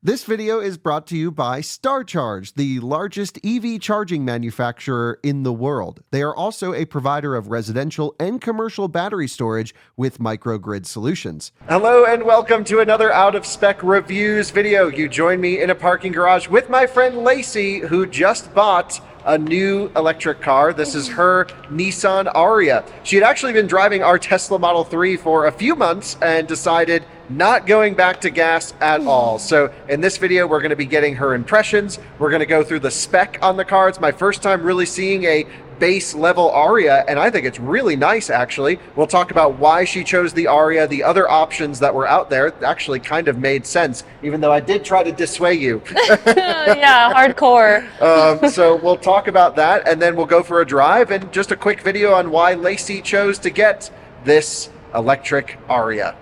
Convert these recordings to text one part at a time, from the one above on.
This video is brought to you by StarCharge, the largest EV charging manufacturer in the world. They are also a provider of residential and commercial battery storage with microgrid solutions. Hello and welcome to another Out of Spec Reviews video. You join me in a parking garage with my friend Lacey, who just bought a new electric car. This is her Nissan Ariya. She had actually been driving our Tesla Model 3 for a few months and decided not going back to gas at all. So in this video, we're going to be getting her impressions. We're going to go through the spec on the car. It's my first time really seeing a base level Ariya, and I think it's really nice, actually. We'll talk about why she chose the Ariya, the other options that were out there. It actually kind of made sense, even though I did try to dissuade you. Yeah, hardcore. So we'll talk about that, and then we'll go for a drive and just a quick video on why Lacey chose to get this electric Ariya.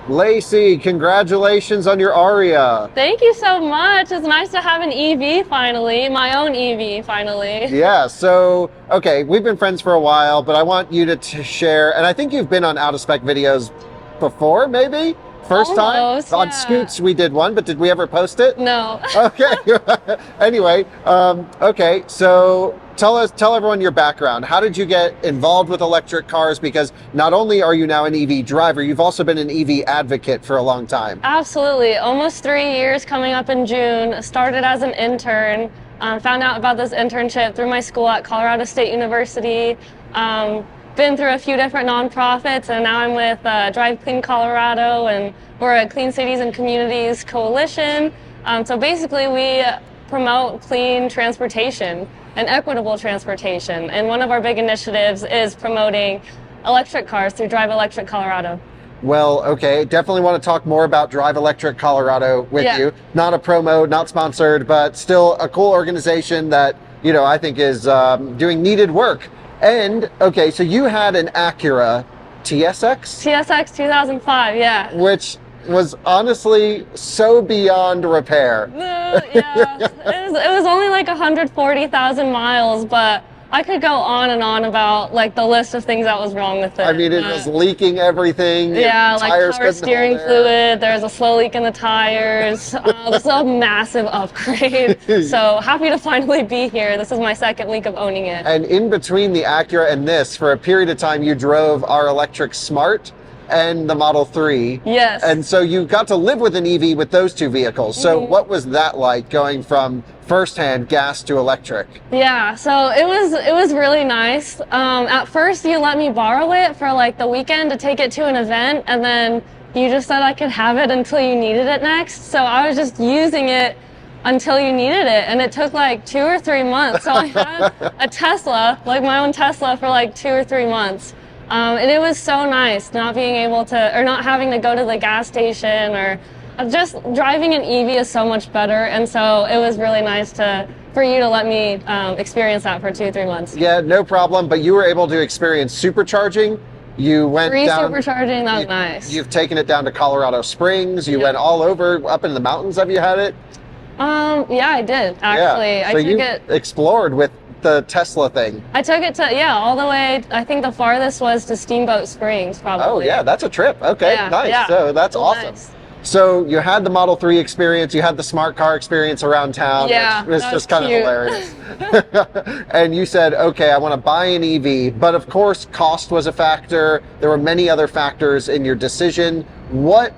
Lacey, congratulations on your Ariya. Thank you so much. It's nice to have an EV finally, my own EV finally. Yeah, so, okay, we've been friends for a while, but I want you to share, and I think you've been on Out of Spec videos before, maybe? First Almost, time? yeah. On Scoots we did one, but did we ever post it? No. Okay. Anyway, okay, so tell everyone your background. How did you get involved with electric cars? Because not only are you now an EV driver, you've also been an EV advocate for a long time. Absolutely. Almost 3 years coming up in June. Started as an intern. Found out about this internship through my school at Colorado State University. Been through a few different nonprofits, and now I'm with Drive Clean Colorado, and we're a Clean Cities and Communities Coalition. So basically we promote clean transportation and equitable transportation, and one of our big initiatives is promoting electric cars through Drive Electric Colorado. Well, okay, definitely want to talk more about Drive Electric Colorado with you. Not a promo, not sponsored, but still a cool organization that, you know, I think is doing needed work. And, okay, so you had an Acura TSX? TSX 2005, yeah. Which was honestly so beyond repair. Yeah, it was only like 140,000 miles, but I could go on and on about like the list of things that was wrong with it. I mean, it was leaking everything. Yeah, like power steering fluid. There was a slow leak in the tires. This is a massive upgrade. So happy to finally be here. This is my second week of owning it. And in between the Acura and this, for a period of time, you drove our electric Smart and the Model 3. Yes. And so you got to live with an EV with those two vehicles. So what was that like, going from firsthand gas to electric? Yeah, so it was really nice. At first you let me borrow it for like the weekend to take it to an event, and then you just said I could have it until you needed it next. So I was just using it until you needed it, and it took like 2 or 3 months. So I had a Tesla, like my own Tesla, for like 2 or 3 months. And it was so nice not being able to, or not having to go to the gas station, or just driving an EV is so much better. And so it was really nice for you to let me experience that for 2 or 3 months. Yeah, no problem. But you were able to experience supercharging. You went Free down. Supercharging, that was nice. You've taken it down to Colorado Springs. You went all over, up in the mountains. Have you had it? Yeah, I did, actually. Yeah. So you explored with the Tesla thing. I took it to, all the way, I think the farthest was to Steamboat Springs, probably. Oh yeah, that's a trip. Okay, nice. Yeah. So that's awesome. Nice. So you had the Model 3 experience, you had the smart car experience around town. Yeah, which was just kind cute. of hilarious. And you said, okay, I want to buy an EV, but of course cost was a factor. There were many other factors in your decision. What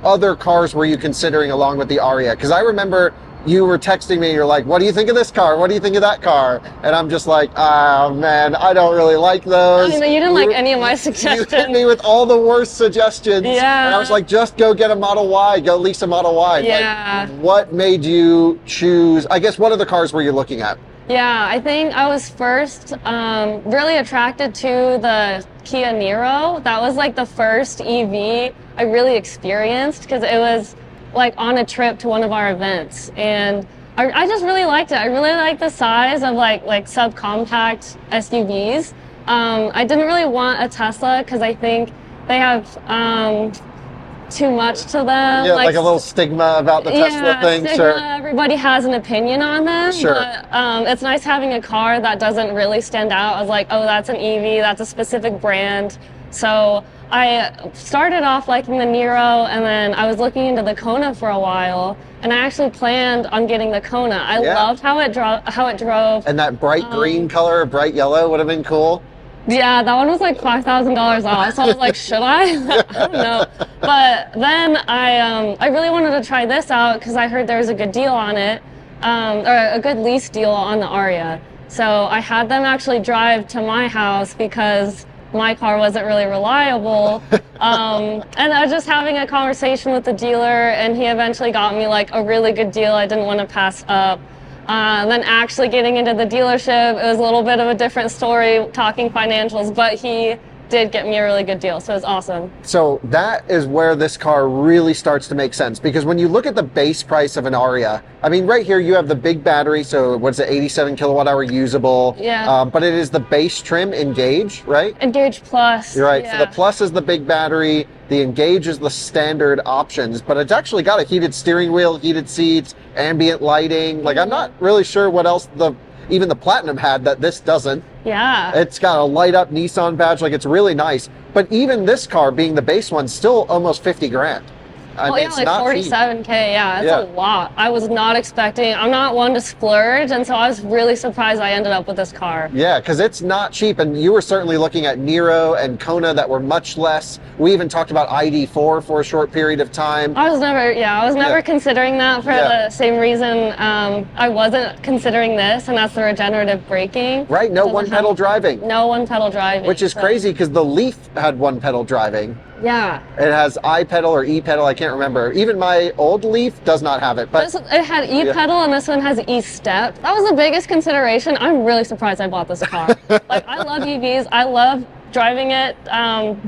other cars were you considering along with the Ariya? Because I remember you were texting me and you're like, what do you think of this car? What do you think of that car? And I'm just like, oh man, I don't really like those. You didn't like any of my suggestions. You hit me with all the worst suggestions. Yeah. And I was like, just go get a Model Y, go lease a Model Y. Yeah. Like, what made you choose, I guess, what other cars were you looking at? Yeah, I think I was first really attracted to the Kia Niro. That was like the first EV I really experienced, because it was like on a trip to one of our events, and I just really liked it. I really liked the size of like subcompact SUVs. I didn't really want a Tesla because I think they have too much to them. Yeah, like a little stigma about the Tesla thing. Stigma, sure. Everybody has an opinion on them. Sure. But it's nice having a car that doesn't really stand out as like, oh, that's an EV, that's a specific brand. So I started off liking the Nero, and then I was looking into the Kona for a while, and I actually planned on getting the Kona. I loved how it drove. And that bright green color, bright yellow would have been cool. Yeah, that one was like $5,000 off, so I was like, should I? I don't know. But then I really wanted to try this out because I heard there was a good deal on it, or a good lease deal on the Ariya. So I had them actually drive to my house because my car wasn't really reliable. And I was just having a conversation with the dealer, and he eventually got me like a really good deal I didn't want to pass up. Then actually getting into the dealership, it was a little bit of a different story, talking financials, but he did get me a really good deal, so it was awesome. So that is where this car really starts to make sense, because when you look at the base price of an Ariya, I mean, right here you have the big battery, so what's it, 87 kilowatt hour usable. Yeah. But it is the base trim Engage, right? Engage Plus. You're right. Yeah. So the Plus is the big battery, the Engage is the standard options, but it's actually got a heated steering wheel, heated seats, ambient lighting. Like, I'm not really sure what else even the Platinum had that this doesn't. Yeah. It's got a light up Nissan badge, like it's really nice. But even this car being the base one, still almost 50 grand. I mean, yeah, it's like not 47K, yeah, it's Yeah. a lot. I was not expecting, I'm not one to splurge, and so I was really surprised I ended up with this car. Yeah, because it's not cheap, and you were certainly looking at Nero and Kona that were much less. We even talked about ID4 for a short period of time. I was never considering that for Yeah. the same reason I wasn't considering this, and that's the regenerative braking. Right, no one pedal driving. No one pedal driving. Which is crazy because the Leaf had one pedal driving. Yeah. It has I-pedal or E-pedal, I can't remember. Even my old Leaf does not have it. But It had E-pedal, and this one has E-step. That was the biggest consideration. I'm really surprised I bought this car. Like, I love EVs. I love driving it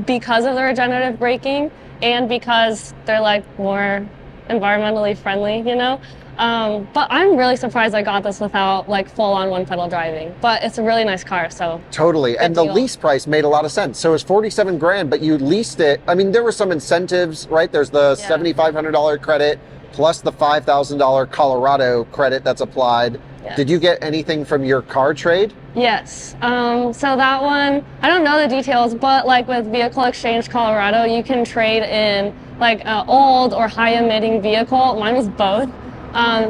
because of the regenerative braking and because they're like more environmentally friendly, you know? But I'm really surprised I got this without like full-on one-pedal driving. But it's a really nice car, so. Totally, and the deal. lease price made a lot of sense. So it's 47 grand, but you leased it. I mean, there were some incentives, right? There's the $7,500 credit plus the $5,000 Colorado credit that's applied. Yes. Did you get anything from your car trade? Yes. So that one, I don't know the details, but like with Vehicle Exchange Colorado, you can trade in like an old or high emitting vehicle. Mine was both.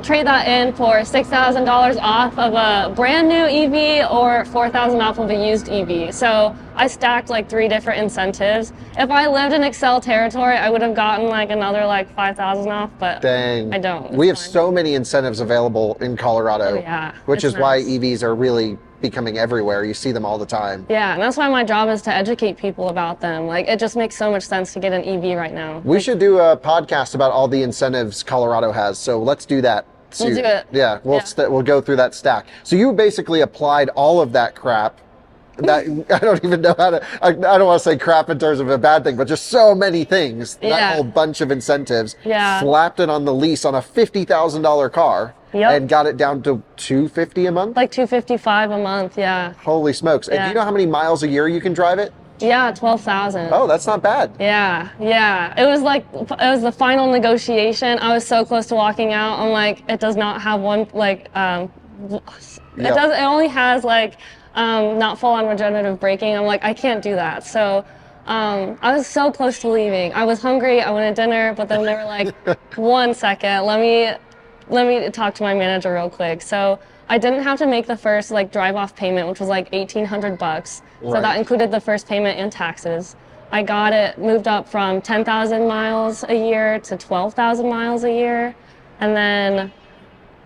Trade that in for $6,000 off of a brand new EV or $4,000 off of a used EV. So I stacked like 3 different incentives. If I lived in Excel territory, I would have gotten like another like $5,000 off, but Dang. I don't. We have so many incentives available in Colorado, which is why EVs are really becoming everywhere. You see them all the time. Yeah, and that's why my job is to educate people about them. Like, it just makes so much sense to get an EV right now. We should do a podcast about all the incentives Colorado has. So let's do that. We'll do it. Yeah, we'll go through that stack. So you basically applied all of that crap. That I don't even know how to. I don't want to say crap in terms of a bad thing, but just so many things. That whole bunch of incentives. Yeah. Slapped it on the lease on a $50,000 car. Yep. And got it down to $250 a month. Like $255 a month, yeah. Holy smokes! And do you know how many miles a year you can drive it? Yeah, 12,000. Oh, that's not bad. Yeah. It was the final negotiation. I was so close to walking out. I'm like, it does not have one like it only has like not full on regenerative braking. I'm like, I can't do that. So I was so close to leaving. I was hungry. I wanted dinner, but then they were like, 1 second, let me talk to my manager real quick. So I didn't have to make the first like drive off payment, which was like $1,800. So that included the first payment and taxes. I got it moved up from 10,000 miles a year to 12,000 miles a year. And then,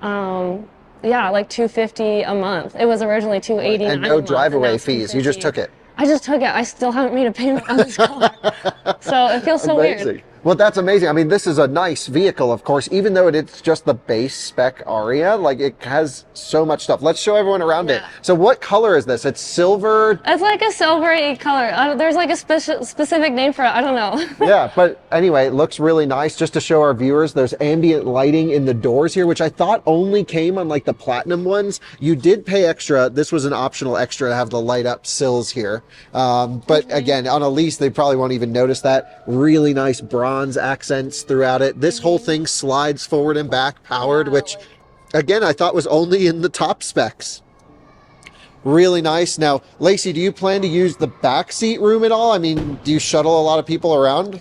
like $250 a month. It was originally $289 and no drive away fees. You just took it. I just took it. I still haven't made a payment on this car. So it feels so weird. Well, that's amazing. I mean, this is a nice vehicle, of course, even though it's just the base spec Ariya, like it has so much stuff. Let's show everyone around it. So what color is this? It's silver. It's like a silvery color. There's like a specific name for it. I don't know. Yeah, but anyway, it looks really nice. Just to show our viewers, there's ambient lighting in the doors here, which I thought only came on like the Platinum ones. You did pay extra. This was an optional extra to have the light up sills here. But again, on a lease, they probably won't even notice that. Really nice bronze accents throughout it. This whole thing slides forward and back, powered, which again I thought was only in the top specs. really nice. Now, Lacey, do you plan to use the back seat room at all? I mean, do you shuttle a lot of people around?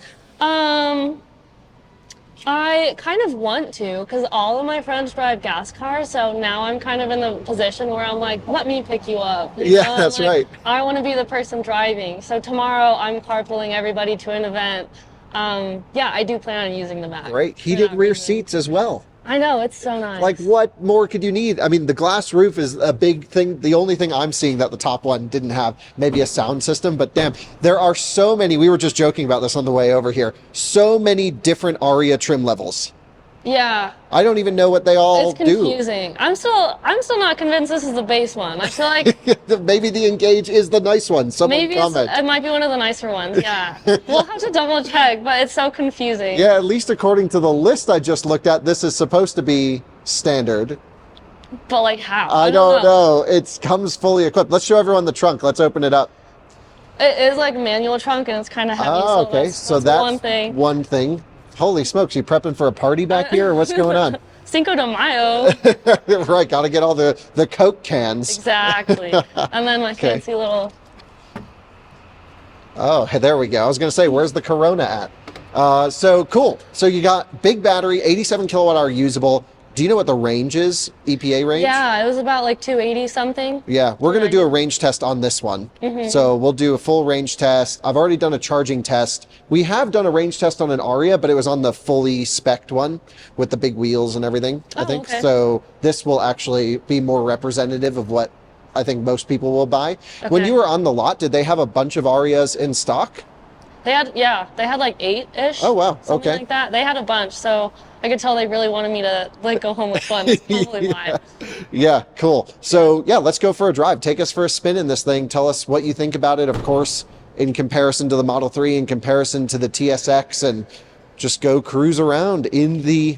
I kind of want to, because all of my friends drive gas cars, so now I'm kind of in the position where I'm like, let me pick you up. Yeah, that's like, right. I want to be the person driving. So tomorrow I'm carpooling everybody to an event. Yeah, I do plan on using the back. Right. Heated rear seats as well. I know, it's so nice. Like, what more could you need? I mean, the glass roof is a big thing. The only thing I'm seeing that the top one didn't have, maybe a sound system, but damn, there are so many. We were just joking about this on the way over here. So many different Ariya trim levels. Yeah. I don't even know what they all do. It's confusing. I'm still not convinced this is the base one. I feel like maybe the Engage is the nice one. Someone maybe comment. it might be one of the nicer ones. Yeah. We'll have to double check, but it's so confusing. Yeah, at least according to the list I just looked at, this is supposed to be standard. But like how? I don't know. It comes fully equipped. Let's show everyone the trunk. Let's open it up. It is like manual trunk and it's kind of heavy. Oh, okay. So that's one thing. Holy smokes, you prepping for a party back here, or what's going on? Cinco de Mayo. Right, gotta get all the Coke cans. Exactly. And then my fancy little... Oh, there we go. I was gonna say, where's the Corona at? So cool. So you got big battery, 87 kilowatt hour usable. Do you know what the range is? EPA range? Yeah, it was about like 280 something. Yeah, we're going to do a range test on this one. So we'll do a full range test. I've already done a charging test. We have done a range test on an Ariya, but it was on the fully spec'd one with the big wheels and everything, I think. Okay. So this will actually be more representative of what I think most people will buy. Okay. When you were on the lot, did they have a bunch of Ariyas in stock? They had like 8-ish. Oh, wow. Something Okay. like that. They had a bunch, so I could tell they really wanted me to like go home with fun. That's probably why. Yeah, cool. So yeah, let's go for a drive. Take us for a spin in this thing. Tell us what you think about it, of course, in comparison to the Model 3, in comparison to the TSX, and just go cruise around in the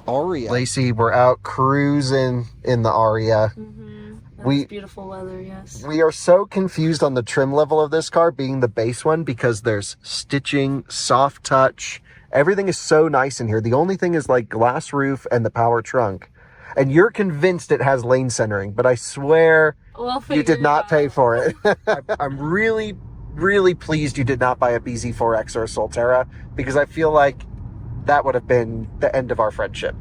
Ariya. Lacey, we're out cruising in the Ariya. Beautiful weather, yes. We are so confused on the trim level of this car being the base one because there's stitching, soft touch. Everything is so nice in here. The only thing is like glass roof and the power trunk. And you're convinced it has lane centering, but I swear you did not pay for it. I'm really, really pleased you did not buy a BZ4X or a Solterra, because I feel like that would have been the end of our friendship.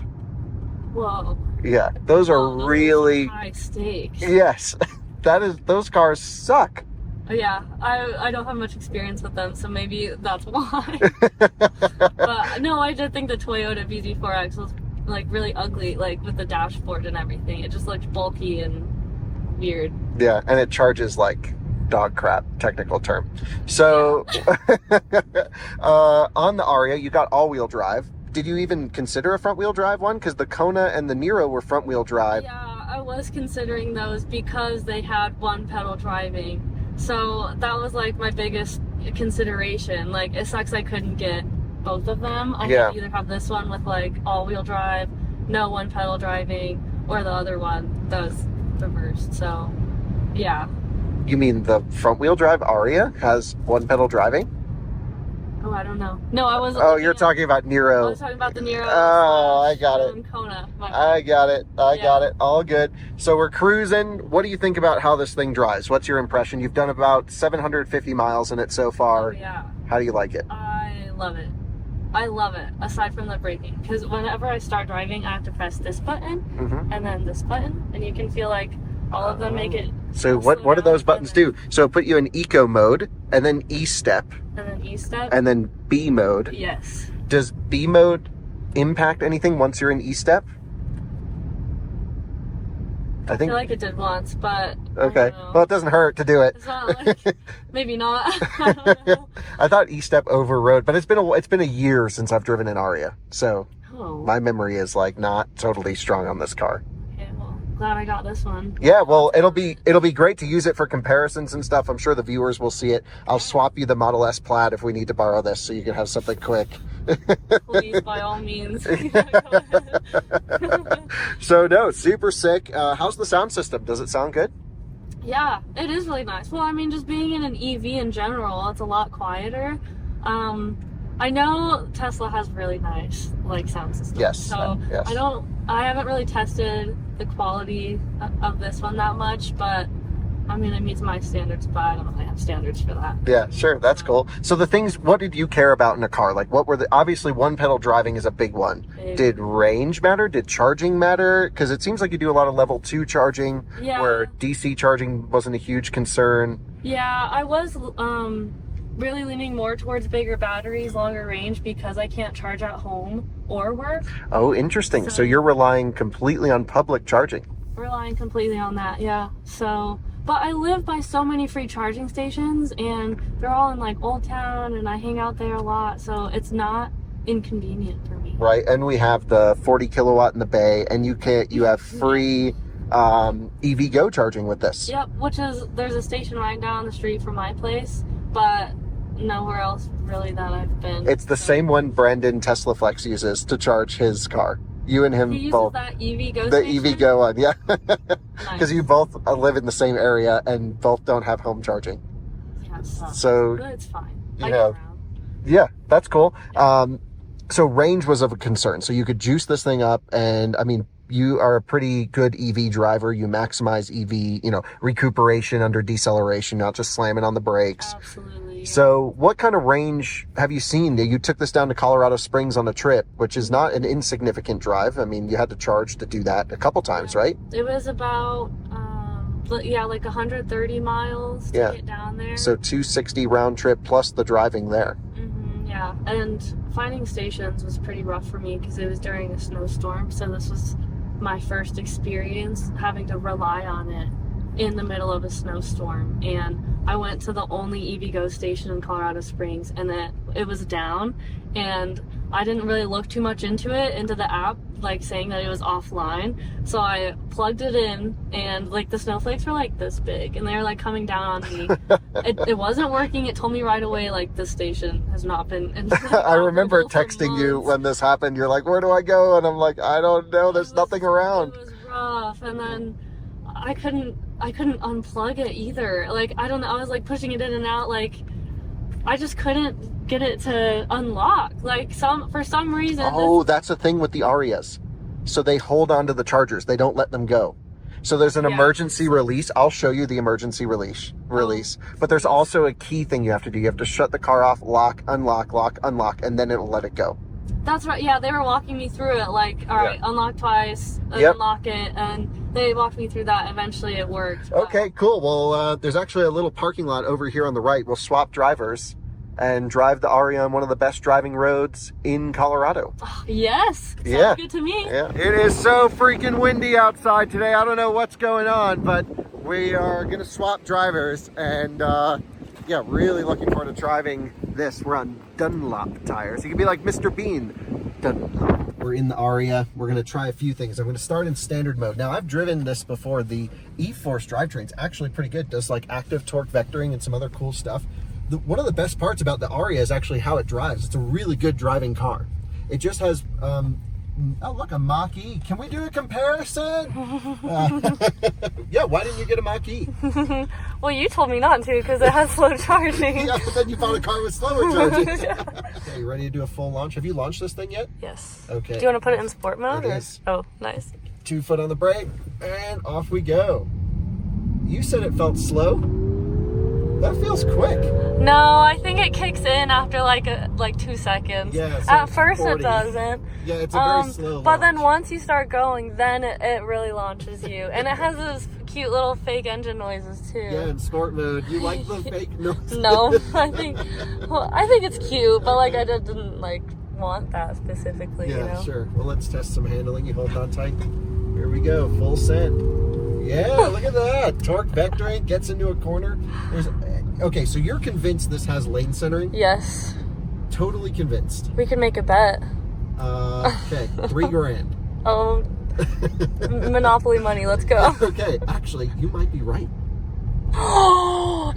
Whoa. Yeah, those are really high stakes. Yes, those cars suck. Yeah, I don't have much experience with them, so maybe that's why. But no, I did think the Toyota BZ4X was like really ugly, like with the dashboard and everything. It just looked bulky and weird. Yeah, and it charges like dog crap, technical term. So on the Ariya, you got all-wheel drive. Did you even consider a front-wheel drive one? Because the Kona and the Niro were front-wheel drive. Yeah, I was considering those because they had one pedal driving. So that was like my biggest consideration. Like, it sucks I couldn't get both of them. I could either have this one with like all-wheel drive, no one pedal driving, or the other one that was reversed. So, yeah. You mean the front-wheel drive Ariya has one pedal driving? Oh, I don't know. No, I wasn't. Oh, you're talking about Niro. I was talking about the Niro. Oh, I got it. Kona. I got it. I got it. All good. So we're cruising. What do you think about how this thing drives? What's your impression? You've done about 750 miles in it so far. Oh, yeah. How do you like it? I love it. I love it, aside from the braking. Because whenever I start driving, I have to press this button and then this button. And you can feel like all of them make it. So what do those buttons do? So it put you in eco mode, and then E-step. And then E-step. And then B mode. Yes. Does B mode impact anything once you're in E-step? I feel like it did once, but... Okay. Well, it doesn't hurt to do it. It's not like... Maybe not. I don't know. I thought E-step overrode, but it's been a year since I've driven an Ariya. So my memory is like not totally strong on this car. Glad I got this one. Yeah, well, it'll be great to use it for comparisons and stuff. I'm sure the viewers will see it. I'll swap you the Model S Plaid if we need to borrow this, so you can have something quick. Please, by all means. So no, super sick. How's the sound system? Does it sound good? Yeah, it is really nice. Well, I mean, just being in an EV in general, it's a lot quieter. I know Tesla has really nice like sound systems. Yes. So yes. I haven't really tested the quality of this one that much, but I mean, it meets my standards, but I don't really have standards for that. Yeah, sure. That's cool. So the things, what did you care about in a car? Like what were the, obviously one pedal driving is a big one. Big. Did range matter? Did charging matter? Because it seems like you do a lot of level 2 charging where DC charging wasn't a huge concern. Yeah, I was really leaning more towards bigger batteries, longer range, because I can't charge at home or work. Oh, interesting. So you're relying completely on public charging. Relying completely on that, yeah. So, but I live by so many free charging stations, and they're all in like Old Town, and I hang out there a lot, so it's not inconvenient for me. Right, and we have the 40 kilowatt in the bay, and you have free EV Go charging with this. Yep, which is, there's a station right down the street from my place, but nowhere else really that I've been. It's the same one Brandon Tesla Flex uses to charge his car. You and him he uses both. That EV Go the station? EV Go one, yeah. Nice. Because you both live in the same area and both don't have home charging. Yeah, so but it's fine. You I know, get around. yeah, that's cool. So range was of a concern. So you could juice this thing up, and I mean, you are a pretty good EV driver. You maximize EV, recuperation under deceleration, not just slamming on the brakes. Absolutely. Yeah. So what kind of range have you seen? You took this down to Colorado Springs on a trip, which is not an insignificant drive. I mean, you had to charge to do that a couple times, right? It was about, like 130 miles to get down there. So 260 round trip plus the driving there. Yeah, and finding stations was pretty rough for me because it was during a snowstorm. So this was my first experience having to rely on it in the middle of a snowstorm. And I went to the only EV Go station in Colorado Springs, and it was down, and I didn't really look too much into the app, like saying that it was offline. So I plugged it in, and like the snowflakes were like this big, and they were like coming down on me. It wasn't working. It told me right away, like, this station has not been. I remember texting you when this happened. You're like, where do I go? And I'm like, I don't know. There's nothing around. It was rough, and then I couldn't unplug it either. Like, I don't know. I was like pushing it in and out. Like, I just couldn't get it to unlock. Like, for some reason. Oh, that's the thing with the Arias. So they hold on to the chargers. They don't let them go. So there's an emergency release. I'll show you the emergency release. But there's also a key thing you have to do. You have to shut the car off, lock, unlock, and then it'll let it go. That's right. Yeah, they were walking me through it. Like, all right, unlock twice, unlock it, and they walked me through that. Eventually, it worked. Okay, cool. Well, there's actually a little parking lot over here on the right. We'll swap drivers and drive the Ariya on one of the best driving roads in Colorado. Yes. Sounds good to me. Yeah. It is so freaking windy outside today. I don't know what's going on, but we are going to swap drivers, and really looking forward to driving this. We're on Dunlop tires. You can be like Mr. Bean. Dunlop. We're in the Ariya. We're going to try a few things. I'm going to start in standard mode. Now, I've driven this before. The E-Force drivetrain's actually pretty good. It does like active torque vectoring and some other cool stuff. One of the best parts about the Ariya is actually how it drives. It's a really good driving car. It just has, oh look, a Mach-E. Can we do a comparison? Yeah, why didn't you get a Mach-E? Well, you told me not to because it has slow charging. Yeah, but then you found a car with slower charging. Okay, you ready to do a full launch? Have you launched this thing yet? Yes. Okay. Do you want to put it in sport mode? It is. Oh, nice. 2 foot on the brake, and off we go. You said it felt slow. That feels quick. No, I think it kicks in after like 2 seconds. Yeah, so at first 40. it doesn't. Yeah, it's a very slow launch. But then once you start going, then it really launches you. And it has those cute little fake engine noises too. Yeah, in sport mode. You like the fake noises? No, I think it's cute, but like I didn't like want that specifically. Yeah, sure. Well, let's test some handling. You hold on tight. Here we go. Full send. Yeah, look at that. Torque vectoring gets into a corner. Okay, so you're convinced this has lane centering? Yes. Totally convinced. We could make a bet. Okay, $3,000. Oh, Monopoly money. Let's go. Okay, actually, you might be right.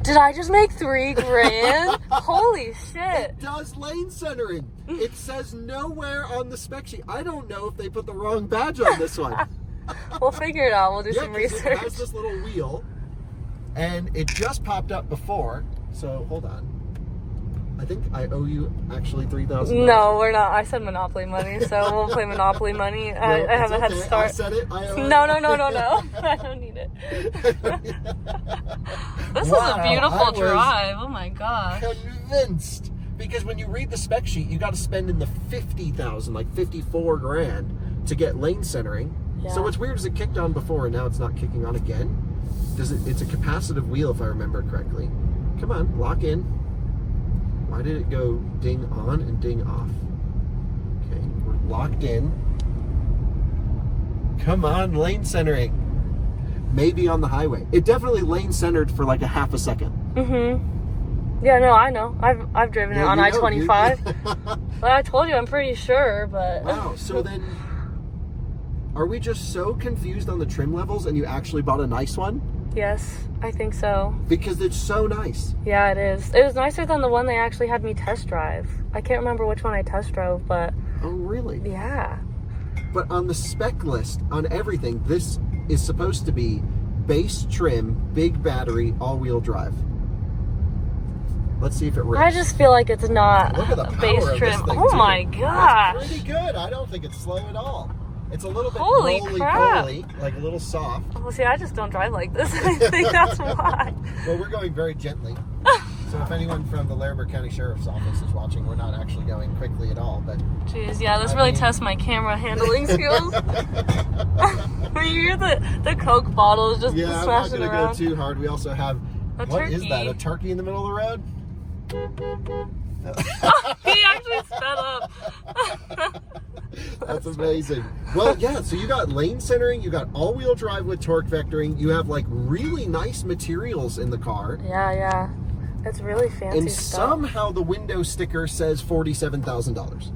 Did I just make $3,000? Holy shit. It does lane centering. It says nowhere on the spec sheet. I don't know if they put the wrong badge on this one. We'll figure it out. We'll do some research. It has this little wheel, and it just popped up before. So hold on. I think I owe you actually $3,000. No, we're not. I said Monopoly money, so we'll play Monopoly money. I have a head start. I said it. I owe No. it. I don't need it. This is a beautiful drive. Oh my gosh. Convinced. Because when you read the spec sheet, you got to spend in the 50,000, like 54 grand to get lane centering. Yeah. So what's weird is it kicked on before and now it's not kicking on again. It's a capacitive wheel if I remember correctly. Come on, lock in. Why did it go ding on and ding off? Okay, we're locked in. Come on, lane centering. Maybe on the highway. It definitely lane centered for like a half a second. Yeah, no, I know. I've driven it on I-25. But I told you, I'm pretty sure, but... Wow, so then... Are we just so confused on the trim levels and you actually bought a nice one? Yes, I think so. Because it's so nice. Yeah, it is. It was nicer than the one they actually had me test drive. I can't remember which one I test drove, but... Oh, really? Yeah. But on the spec list, on everything, this is supposed to be base trim, big battery, all-wheel drive. Let's see if it rips. I just feel like it's not Look at the power base of trim. this thing, Oh too. my gosh. That's pretty good. I don't think it's slow at all. It's a little bit Holy crap. roly-poly, like a little soft. Well, see, I just don't drive like this. I think that's why. Well, we're going very gently. So if anyone from the Larimer County Sheriff's Office is watching, we're not actually going quickly at all. But Jeez, yeah, this really tests my camera handling skills. When you hear the Coke bottles just yeah, I'm not smashing going to around. go too hard. We also have, A what is turkey. that, a turkey in the middle of the road? He actually sped up. That's amazing. Well, yeah, so you got lane centering, you got all-wheel drive with torque vectoring, you have like really nice materials in the car. Yeah. It's really fancy And stuff. somehow the window sticker says $47,000.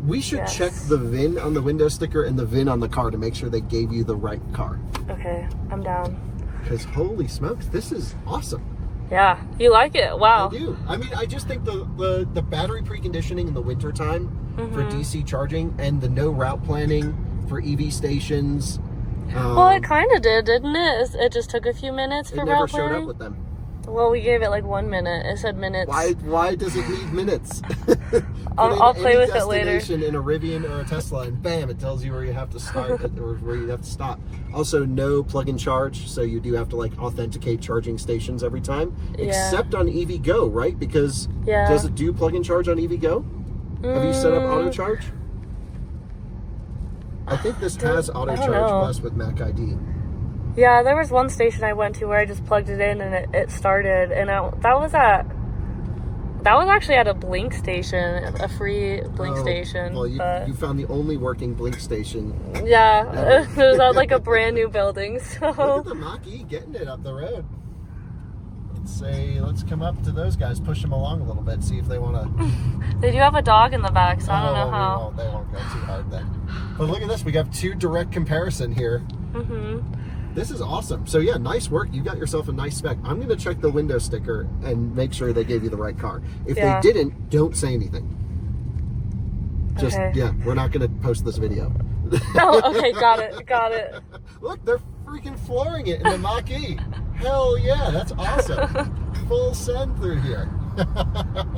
We should Yes. check the VIN on the window sticker and the VIN on the car to make sure they gave you the right car. Okay, I'm down. Because holy smokes, this is awesome. Yeah, you like it? Wow. I do. I mean, I just think the battery preconditioning in the wintertime for DC charging and the no route planning for EV stations. Well, it kind of did, didn't it? It just took a few minutes for It never route showed planning. up with them. Well, we gave it like 1 minute. It said minutes. Why does it need minutes? I'll play with it later. Destination in a Rivian or a Tesla, and bam, it tells you where you have to start or where you have to stop. Also, no plug and charge, so you do have to like authenticate charging stations every time, except on EV Go, right? Because does it do plug and charge on EV Go? Have you set up auto charge? I think this has auto charge plus with Mac ID. Yeah, there was one station I went to where I just plugged it in and it started, and that was actually at a Blink station, a free Blink station. Well, you found the only working Blink station. Yeah, it was at like a brand new building. So look at the Mach-E getting it up the road. Let's come up to those guys, push them along a little bit, see if they want to. They do have a dog in the back, so I don't know how. They won't go too hard then. But look at this, we got two direct comparison here. This is awesome. So yeah, nice work. You got yourself a nice spec. I'm going to check the window sticker and make sure they gave you the right car. If they didn't, don't say anything. Just, we're not going to post this video. Oh, okay, got it. Look, they're freaking flooring it in the Mach-E. Hell yeah, that's awesome. Full send through here.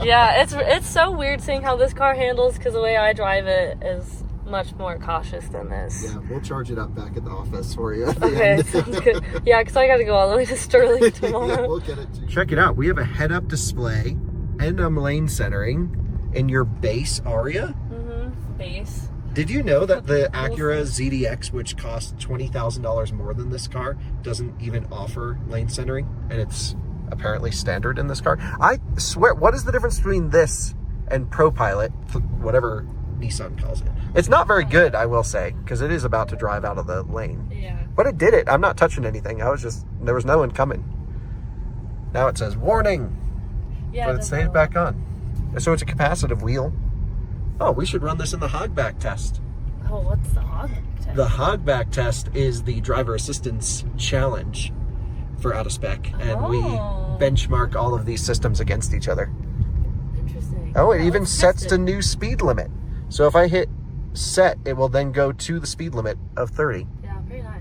Yeah, it's so weird seeing how this car handles, because the way I drive it is much more cautious than this. Yeah, we'll charge it up back at the office for you. Okay, sounds good. Yeah, because I got to go all the way to Sterling tomorrow. Yeah, we'll get it too. Check it out. We have a head-up display and lane centering in your base Ariya. Base. Did you know that the Acura ZDX, which costs $20,000 more than this car, doesn't even offer lane centering? And it's apparently standard in this car. I swear, what is the difference between this and ProPilot, whatever Nissan calls it? It's not very good, I will say, because it is about to drive out of the lane. Yeah. But it did it. I'm not touching anything. There was no one coming. Now it says, warning. Yeah, but it stays back on. So it's a capacitive wheel. Oh, we should run this in the hogback test. Oh, what's the hogback test? The hogback test is the driver assistance challenge for out of spec. And we benchmark all of these systems against each other. Interesting. Oh, it even sets the new speed limit. So if I hit set, it will then go to the speed limit of 30. Yeah, very nice.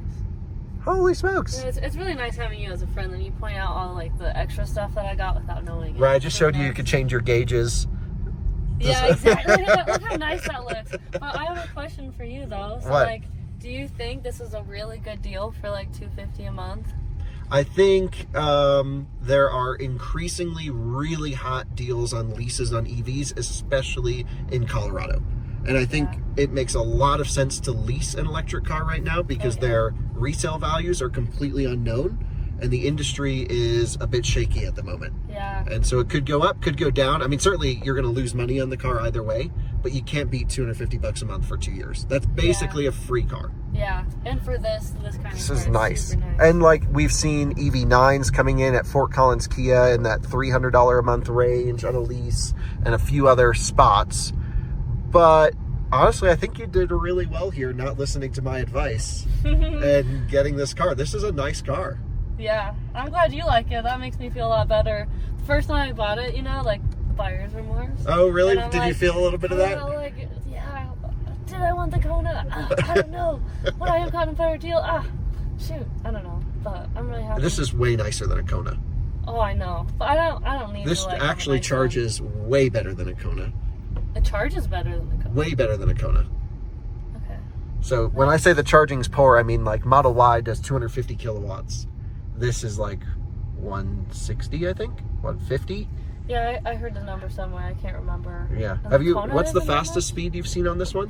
Holy smokes. It's really nice having you as a friend, and you point out all like the extra stuff that I got without knowing it. Right, I just showed you could change your gauges. Yeah, exactly. Look how nice that looks. But I have a question for you though. So What? like, do you think this is a really good deal for like $250 a month? I think there are increasingly really hot deals on leases on EVs, especially in Colorado. And I think it makes a lot of sense to lease an electric car right now because their resale values are completely unknown and the industry is a bit shaky at the moment. Yeah. And so it could go up, could go down. I mean, certainly you're going to lose money on the car either way, but you can't beat $250 a month for 2 years. That's basically a free car. Yeah, and for this kind of This car, is it's nice. super nice. And like we've seen EV9s coming in at Fort Collins Kia in that $300 a month range on a lease and a few other spots. But honestly, I think you did really well here not listening to my advice and getting this car. This is a nice car. Yeah, I'm glad you like it. That makes me feel a lot better. The first time I bought it, you know, like buyer's remorse. Oh, really? And I'm Did you like, feel a little bit of that? Like, yeah, did I want the Kona? I don't know. Would I have gotten a better deal? Shoot, I don't know. But I'm really happy. This is way nicer than a Kona. Oh, I know. But I don't need This to, like, actually have a nice charges way better than a Kona. one. It charges better than the Kona. Way better than a Kona. Okay. So when I say the charging's poor, I mean like Model Y does 250 kilowatts. This is like 160, I think, 150. Yeah, I heard the number somewhere. I can't remember. Yeah. And Have you? Kona What's the isn't that fastest speed you've seen on this one?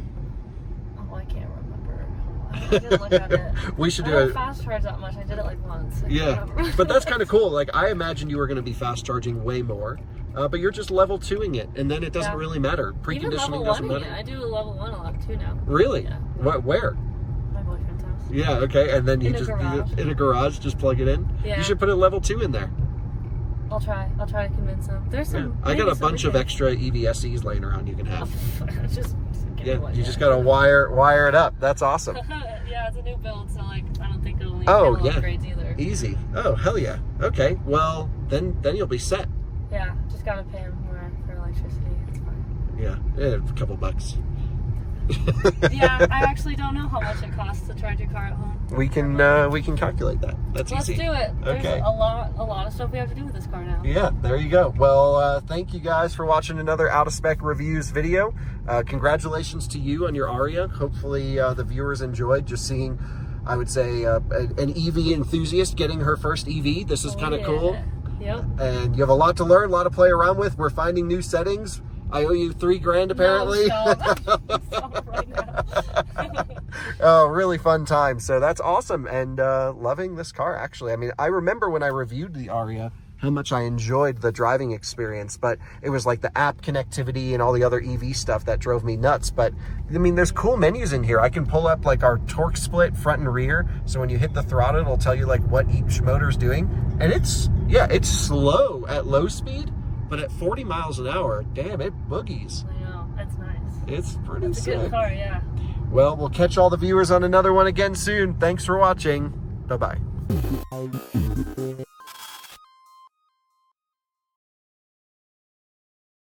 much? Oh, I can't remember. I didn't look at it. We should I do don't it. fast charge that much. I did it like once. I Yeah, can't remember. but that's kind of cool. Like I imagined you were going to be fast charging way more, but you're just level 2ing it, and then it doesn't really matter. Even level Preconditioning doesn't 1, matter. I do level 1 a lot too now. Really? Yeah. What? Where? My boyfriend's house. Yeah. Okay. And then you In a just garage. in a garage, just plug it in. Yeah. You should put a level 2 in there. I'll try to convince him. There's some. I got a maybe bunch of something- extra EVSEs laying around you can have. just give me Yeah. one, You just got to wire it up. That's awesome. Yeah, it's a new build, so like I don't think it'll need Oh, panel yeah. upgrades either. Easy. Oh hell yeah. Okay. Well then you'll be set. Yeah, just gotta pay him more for electricity. It's fine. Yeah. A couple bucks. Yeah, I actually don't know how much it costs to charge your car at home. We can calculate that. That's Let's easy. do it. There's Okay. a lot of stuff we have to do with this car now. Yeah, there you go. Well, thank you guys for watching another Out of Spec Reviews video. Congratulations to you on your Ariya. Hopefully the viewers enjoyed just seeing, I would say, an EV enthusiast getting her first EV. This is kind of cool. Yep. And you have a lot to learn, a lot to play around with. We're finding new settings. I owe you $3,000 apparently. No, stop right now. Oh, really fun time. So that's awesome. And loving this car, actually. I mean, I remember when I reviewed the Ariya, how much I enjoyed the driving experience, but it was like the app connectivity and all the other EV stuff that drove me nuts. But I mean, there's cool menus in here. I can pull up like our torque split front and rear. So when you hit the throttle, it'll tell you like what each motor's doing. And it's slow at low speed, but at 40 miles an hour, damn, it boogies. I know, that's nice. It's pretty It's a sick. good car, yeah. Well, we'll catch all the viewers on another one again soon. Thanks for watching. Bye-bye.